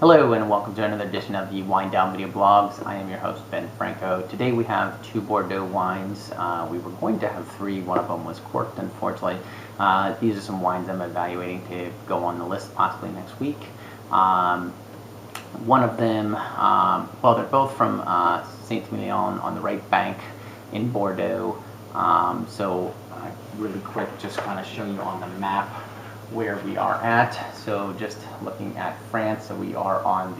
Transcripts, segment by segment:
Hello and welcome to another edition of the Wine Down Video Blogs. I am your host, Ben Franco. Today we have two Bordeaux wines. We were going to have three. One of them was corked, unfortunately. These are some wines I'm evaluating to go on the list possibly next week. One of them, well, they're both from Saint-Emilion on the right bank in Bordeaux. Really quick, just kind of show you on the map where we are at. So just looking at France, so we are on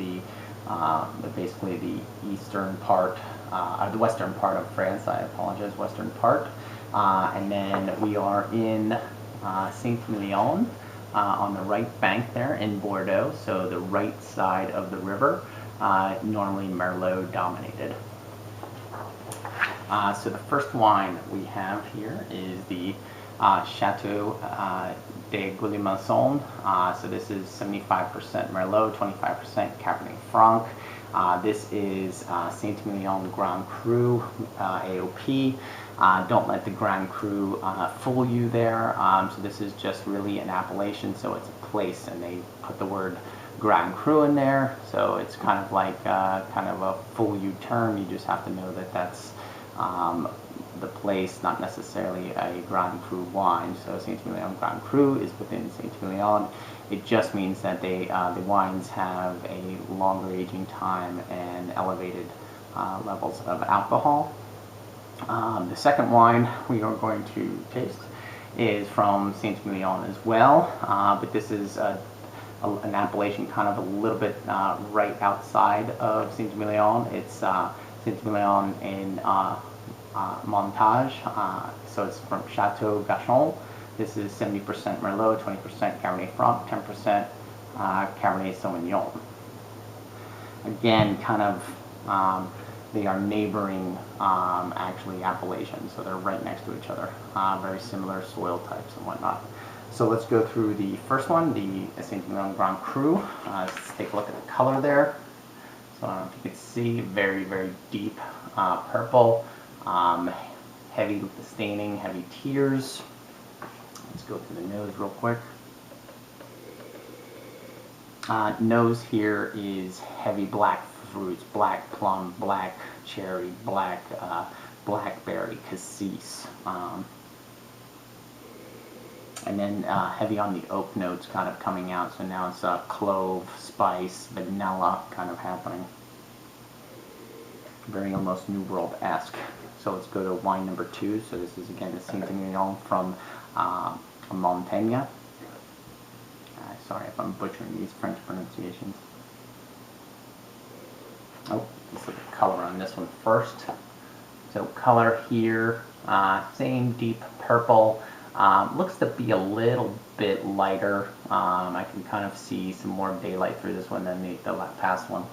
basically the eastern part, the western part of France, I apologize, western part. And then we are in Saint-Emilion on the right bank there in Bordeaux, so the right side of the river, normally Merlot dominated. So the first wine we have here is the Chateau de Goulimanson. So this is 75% Merlot, 25% Cabernet Franc. This is Saint-Emilion Grand Cru AOP. Don't let the Grand Cru fool you there. So this is just really an appellation, so it's a place, and they put the word Grand Cru in there. So it's kind of like kind of a fool you term. You just have to know that that's the place, not necessarily a Grand Cru wine. So Saint-Emilion Grand Cru is within Saint-Emilion. It just means that the wines have a longer aging time and elevated levels of alcohol. The second wine we are going to taste is from Saint-Emilion as well, but this is an appellation kind of a little bit right outside of Saint-Emilion. It's Saint-Emilion in Montage, so it's from Chateau Gachon. This is 70% Merlot, 20% Cabernet Franc, 10% Cabernet Sauvignon. Again, kind of they are neighboring actually appellations, so they're right next to each other. Very similar soil types and whatnot. So let's go through the first one, the Saint-Emilion Grand Cru. Let's take a look at the color there. So I don't know if you can see, very, very deep purple, heavy staining, heavy tears. Let's go through the nose real quick. Nose here is heavy black fruits, black plum, black cherry, black blackberry, cassis. And then heavy on the oak notes kind of coming out, so now it's clove, spice, vanilla kind of happening. Very almost New World-esque. So let's go to wine number 2. So this is again the Saint-Emilion from Montaigne. Sorry if I'm butchering these French pronunciations. Oh, let's look at color on this one first. So color here, same deep purple. Looks to be a little bit lighter. I can kind of see some more daylight through this one than the past one.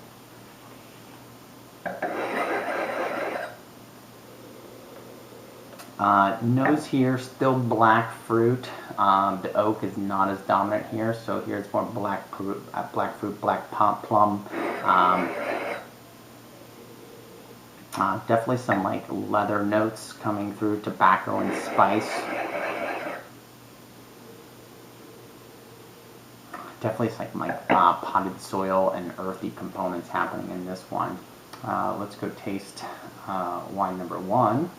Nose here, still black fruit. The oak is not as dominant here, so here it's more black fruit, black plum. Definitely some like leather notes coming through, tobacco and spice. Definitely some like potted soil and earthy components happening in this wine. Let's go taste wine number 1.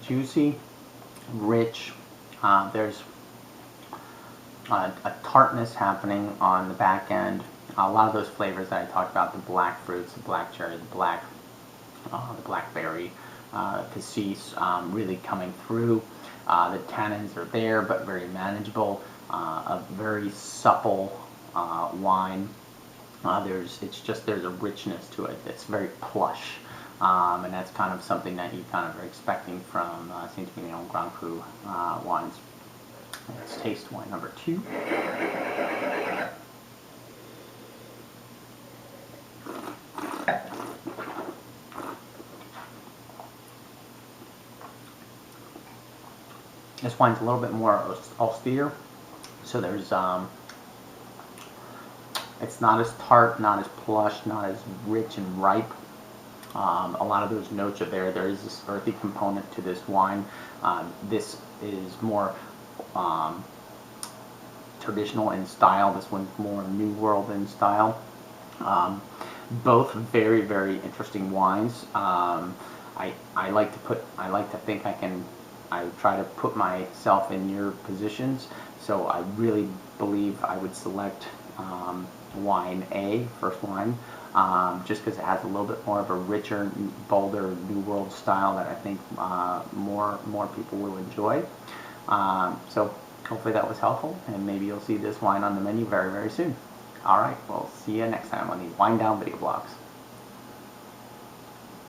Juicy, rich. There's a tartness happening on the back end. A lot of those flavors that I talked about, the black fruits, the black cherry, the blackberry, cassis, really coming through. The tannins are there, but very manageable. A very supple wine. There's a richness to it that's very plush. And that's kind of something that you kind of are expecting from Saint-Emilion Grand Cru wines. Let's taste wine number 2. This wine's a little bit more austere, so there's it's It's not as tart, not as plush, not as rich and ripe. A lot of those notes are there. There is this earthy component to this wine. This is more traditional in style. This one's more New World in style. Both very, very interesting wines. I like to think I try to put myself in your positions. So I really believe I would select wine A, first wine, just because it has a little bit more of a richer, bolder New World style that I think more people will enjoy. So hopefully that was helpful, and maybe you'll see this wine on the menu very, very soon. All right, we'll see you next time on the Wine Down video blogs.